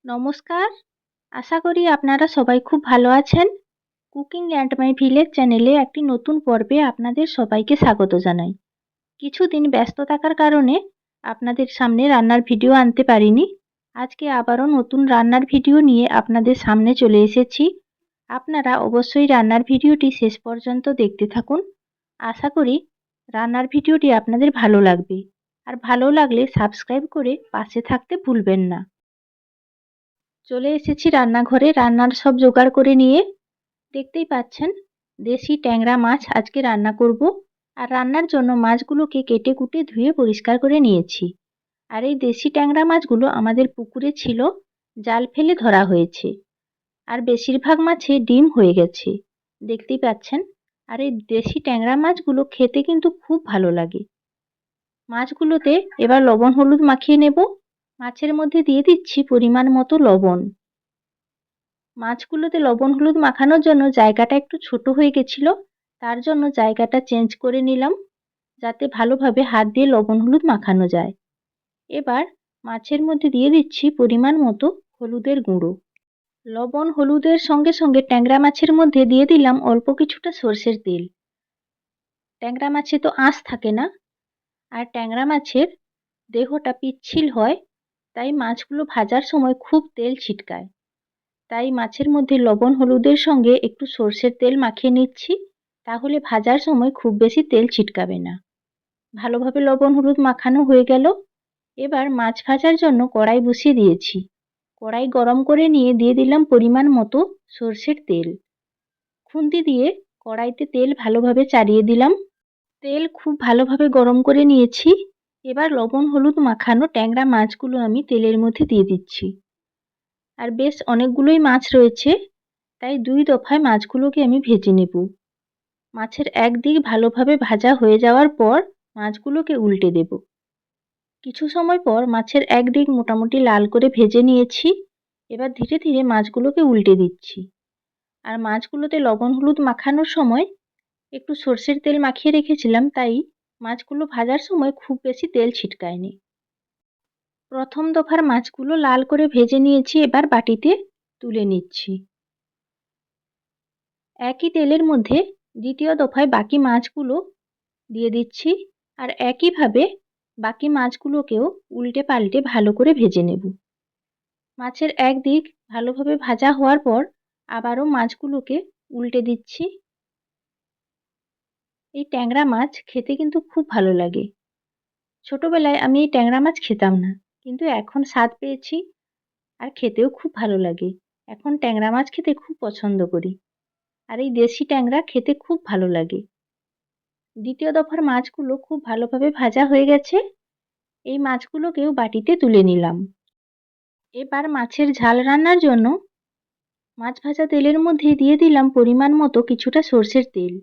নমস্কার। আশা করি আপনারা সবাই খুব ভালো আছেন। কুকিং অ্যান্ড মাই ভিলেজ চ্যানেলে একটি নতুন পর্বে আপনাদের সবাইকে স্বাগত জানাই। কিছুদিন ব্যস্ত থাকার কারণে আপনাদের সামনে রান্নার ভিডিও আনতে পারিনি। আজকে আবারও নতুন রান্নার ভিডিও নিয়ে আপনাদের সামনে চলে এসেছি। আপনারা অবশ্যই রান্নার ভিডিওটি শেষ পর্যন্ত দেখতে থাকুন। আশা করি রান্নার ভিডিওটি আপনাদের ভালো লাগবে। আর ভালো লাগলে সাবস্ক্রাইব করে পাশে থাকতে ভুলবেন না। চলে এসেছি রান্নাঘরে রান্নার সব জোগাড় করে নিয়ে। দেখতেই পাচ্ছেন দেশি ট্যাংরা মাছ আজকে রান্না করব। আর রান্নার জন্য মাছগুলোকে কেটে কুটে ধুয়ে পরিষ্কার করে নিয়েছি। আর এই দেশি ট্যাংরা মাছগুলো আমাদের পুকুরে ছিল, জাল ফেলে ধরা হয়েছে। আর বেশিরভাগ মাছে ডিম হয়ে গেছে, দেখতেই পাচ্ছেন। আর এই দেশি ট্যাংরা মাছগুলো খেতে কিন্তু খুব ভালো লাগে। মাছগুলোতে এবার লবণ হলুদ মাখিয়ে নেব। মাছের মধ্যে দিয়ে দিচ্ছি পরিমাণ মতো লবণ। মাছগুলোতে লবণ হলুদ মাখানোর জন্য জায়গাটা একটু ছোট হয়ে গেছিল, তার জন্য জায়গাটা চেঞ্জ করে নিলাম, যাতে ভালোভাবে হাত দিয়ে লবণ হলুদ মাখানো যায়। এবার মাছের মধ্যে দিয়ে দিচ্ছি পরিমাণ মতো হলুদের গুঁড়ো। লবণ হলুদের সঙ্গে সঙ্গে ট্যাংরা মাছের মধ্যে দিয়ে দিলাম অল্প কিছুটা সর্ষের তেল। ট্যাংরা মাছে তো আঁশ থাকে না, আর ট্যাংরা মাছের দেহটা পিচ্ছিল হয়, তাই মাছগুলো ভাজার সময় খুব তেল ছিটকায়। তাই মাছের মধ্যে লবণ হলুদের সঙ্গে একটু সর্ষের তেল মাখিয়ে নিচ্ছি, তাহলে ভাজার সময় খুব বেশি তেল ছিটকাবে না। ভালোভাবে লবণ হলুদ মাখানো হয়ে গেল। এবার মাছ ভাজার জন্য কড়াই বসিয়ে দিয়েছি। কড়াই গরম করে নিয়ে দিয়ে দিলাম পরিমাণ মতো সর্ষের তেল। খুন্তি দিয়ে কড়াইতে তেল ভালোভাবে চাড়িয়ে দিলাম। তেল খুব ভালোভাবে গরম করে নিয়েছি। এবার লবণ হলুদ মাখানো ট্যাংরা মাছগুলো আমি তেলের মধ্যে দিয়ে দিচ্ছি। আর বেশ অনেকগুলোই মাছ রয়েছে, তাই দুই দফায় মাছগুলোকে আমি ভেজে নেব। মাছের একদিক ভালোভাবে ভাজা হয়ে যাওয়ার পর মাছগুলোকে উল্টে দেব। কিছু সময় পর মাছের একদিক মোটামুটি লাল করে ভেজে নিয়েছি। এবার ধীরে ধীরে মাছগুলোকে উল্টে দিচ্ছি। আর মাছগুলোতে লবণ হলুদ মাখানোর সময় একটু সর্ষের তেল মাখিয়ে রেখেছিলাম, তাই মাছগুলো ভাজার সময় খুব বেশি তেল ছিটকায়নি। প্রথম দফার মাছগুলো লাল করে ভেজে নিয়েছি, এবার বাটিতে তুলে নিচ্ছি। একই তেলের মধ্যে দ্বিতীয় দফায় বাকি মাছগুলো দিয়ে দিচ্ছি। আর একইভাবে বাকি মাছগুলোকেও উল্টে পাল্টে ভালো করে ভেজে নেব। মাছের একদিক ভালোভাবে ভাজা হওয়ার পর আবারও মাছগুলোকে উল্টে দিচ্ছি। এই ট্যাংরা মাছ খেতে কিন্তু খুব ভালো লাগে। ছোটবেলায় আমি এই ট্যাংরা মাছ খেতাম না, কিন্তু এখন স্বাদ পেয়েছি আর খেতেও খুব ভালো লাগে। এখন ট্যাংরা মাছ খেতে খুব পছন্দ করি। আর এই দেশি ট্যাংরা খেতে খুব ভালো লাগে। দ্বিতীয় দফার মাছগুলো খুব ভালোভাবে ভাজা হয়ে গেছে। এই মাছগুলোকেও বাটিতে তুলে নিলাম। এবার মাছের ঝাল রান্নার জন্য মাছ ভাজা তেলের মধ্যে দিয়ে দিলাম পরিমাণ মতো কিছুটা সর্ষের তেল।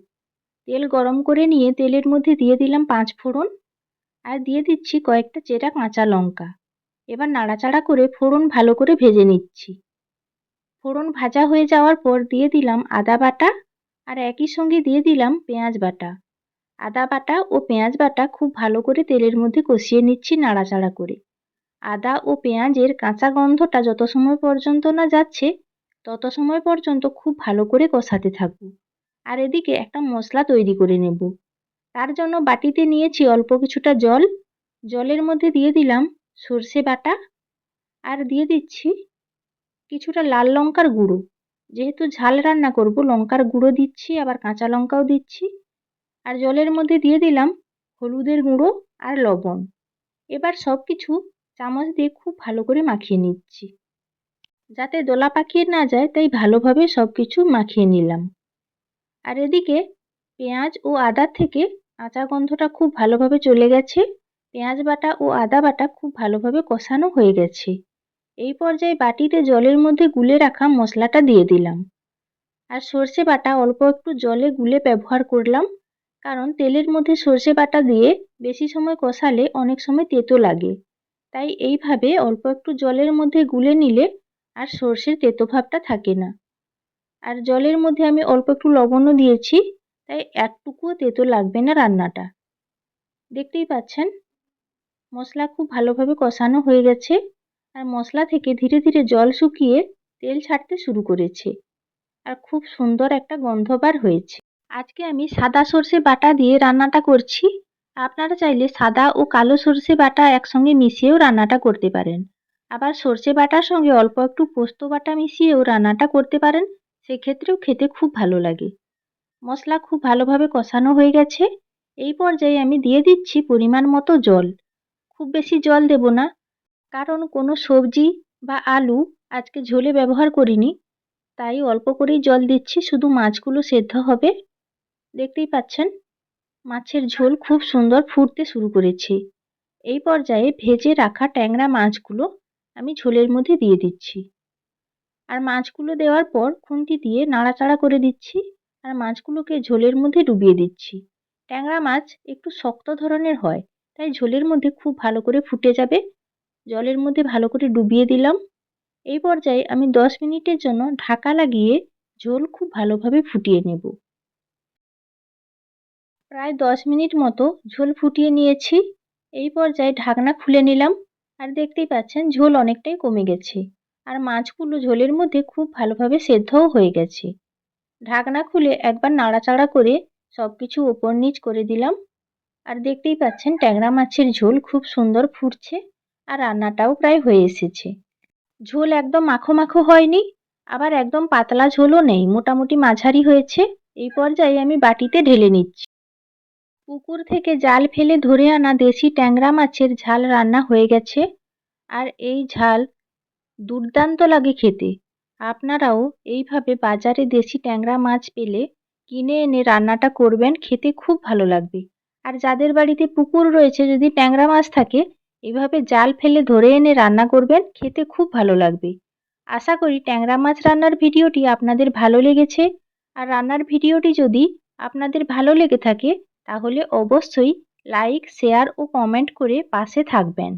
তেল গরম করে নিয়ে তেলের মধ্যে দিয়ে দিলাম 5 ফোড়ন, আর দিয়ে দিচ্ছি কয়েকটা চেরা কাঁচা লঙ্কা। এবার নাড়াচাড়া করে ফোড়ন ভালো করে ভেজে নিচ্ছি। ফোড়ন ভাজা হয়ে যাওয়ার পর দিয়ে দিলাম আদা বাটা, আর একই সঙ্গে দিয়ে দিলাম পেঁয়াজ বাটা। আদা বাটা ও পেঁয়াজ বাটা খুব ভালো করে তেলের মধ্যে কষিয়ে নিচ্ছি নাড়াচাড়া করে। আদা ও পেঁয়াজের কাঁচা গন্ধটা যত সময় পর্যন্ত না যাচ্ছে, তত সময় পর্যন্ত খুব ভালো করে কষাতে থাকবো। আর এদিকে একটা মশলা তৈরি করে নেব। তার জন্য বাটিতে নিয়েছি অল্প কিছুটা জল। জলের মধ্যে দিয়ে দিলাম সর্ষে বাটা, আর দিয়ে দিচ্ছি কিছুটা লাল লঙ্কার গুঁড়ো। যেহেতু ঝাল রান্না করব, লঙ্কার গুঁড়ো দিচ্ছি, আবার কাঁচা লঙ্কাও দিচ্ছি। আর জলের মধ্যে দিয়ে দিলাম হলুদের গুঁড়ো আর লবণ। এবার সব কিছু চামচ দিয়ে খুব ভালো করে মাখিয়ে নিচ্ছি, যাতে দলা পাকিয়ে না যায়, তাই ভালোভাবে সব কিছু মাখিয়ে নিলাম। আর এদিকে পেঁয়াজ ও আদা থেকে কাঁচা গন্ধটা খুব ভালোভাবে চলে গেছে। পেঁয়াজ বাটা ও আদা বাটা খুব ভালোভাবে কষানো হয়ে গেছে। এই পর্যায়ে বাটিতে জলের মধ্যে গুলে রাখা মশলাটা দিয়ে দিলাম। আর সর্ষে বাটা অল্প একটু জলে গুলে ব্যবহার করলাম, কারণ তেলের মধ্যে সর্ষে বাটা দিয়ে বেশি সময় কষালে অনেক সময় তেতো লাগে। তাই এইভাবে অল্প একটু জলের মধ্যে গুলে নিলে আর সর্ষের তেতো ভাবটা থাকে না। আর জলের মধ্যে আমি অল্প একটু লবণও দিয়েছি, তাই একটুকুও তেতো লাগবে না রান্নাটা। দেখতেই পাচ্ছেন মশলা খুব ভালোভাবে কষানো হয়ে গেছে। আর মশলা থেকে ধীরে ধীরে জল শুকিয়ে তেল ছাড়তে শুরু করেছে আর খুব সুন্দর একটা গন্ধ বার হয়েছে। আজকে আমি সাদা সর্ষে বাটা দিয়ে রান্নাটা করছি। আপনারা চাইলে সাদা ও কালো সর্ষে বাটা একসঙ্গে মিশিয়েও রান্নাটা করতে পারেন। আবার সর্ষে বাটার সঙ্গে অল্প একটু পোস্ত বাটা মিশিয়েও রান্নাটা করতে পারেন, সেক্ষেত্রেও খেতে খুব ভালো লাগে। মশলা খুব ভালোভাবে কষানো হয়ে গেছে। এই পর্যায়ে আমি দিয়ে দিচ্ছি পরিমাণ মতো জল। খুব বেশি জল দেব না, কারণ কোনো সবজি বা আলু আজকে ঝোলে ব্যবহার করিনি, তাই অল্প করেই জল দিচ্ছি, শুধু মাছগুলো সেদ্ধ হবে। দেখতেই পাচ্ছেন মাছের ঝোল খুব সুন্দর ফুটতে শুরু করেছে। এই পর্যায়ে ভেজে রাখা ট্যাংরা মাছগুলো আমি ঝোলের মধ্যে দিয়ে দিচ্ছি। আর মাছগুলো দেওয়ার পর খুন্তি দিয়ে নাড়াচাড়া করে দিচ্ছি আর মাছগুলোকে ঝোলের মধ্যে ডুবিয়ে দিচ্ছি। ট্যাংরা মাছ একটু শক্ত ধরনের হয়, তাই ঝোলের মধ্যে খুব ভালো করে ফুটে যাবে। জলের মধ্যে ভালো করে ডুবিয়ে দিলাম। এই পর্যায়ে আমি 10 মিনিটের জন্য ঢাকা লাগিয়ে ঝোল খুব ভালোভাবে ফুটিয়ে নেব। প্রায় 10 মিনিট মতো ঝোল ফুটিয়ে নিয়েছি। এই পর্যায়ে ঢাকনা খুলে নিলাম আর দেখতেই পাচ্ছেন ঝোল অনেকটাই কমে গেছে আর মাছগুলো ঝোলের মধ্যে খুব ভালোভাবে সেদ্ধও হয়ে গেছে। ঢাকনা খুলে একবার নাড়াচাড়া করে সবকিছু ওপর নিচ করে দিলাম আর দেখতেই পাচ্ছেন ট্যাংরা মাছের ঝোল খুব সুন্দর ফুটছে আর রান্নাটাও প্রায় হয়ে এসেছে। ঝোল একদম মাখো মাখো হয়নি, আবার একদম পাতলা ঝোলও নেই, মোটামুটি মাঝারি হয়েছে। এই পর্যায়ে আমি বাটিতে ঢেলে নিচ্ছি। পুকুর থেকে জাল ফেলে ধরে আনা দেশি ট্যাংরা মাছের ঝাল রান্না হয়ে গেছে আর এই ঝাল দুর্দান্ত লাগে খেতে। আপনারাও এইভাবে বাজারে দেশি ট্যাংরা মাছ পেলে কিনে এনে রান্নাটা করবেন, খেতে খুব ভালো লাগবে। আর যাদের বাড়িতে পুকুর রয়েছে, যদি ট্যাংরা মাছ থাকে, এভাবে জাল ফেলে ধরে এনে রান্না করবেন, খেতে খুব ভালো লাগবে। আশা করি ট্যাংরা মাছ রান্নার ভিডিওটি আপনাদের ভালো লেগেছে। আর রান্নার ভিডিওটি যদি আপনাদের ভালো লেগে থাকে তাহলে অবশ্যই লাইক, শেয়ার ও কমেন্ট করে পাশে থাকবেন।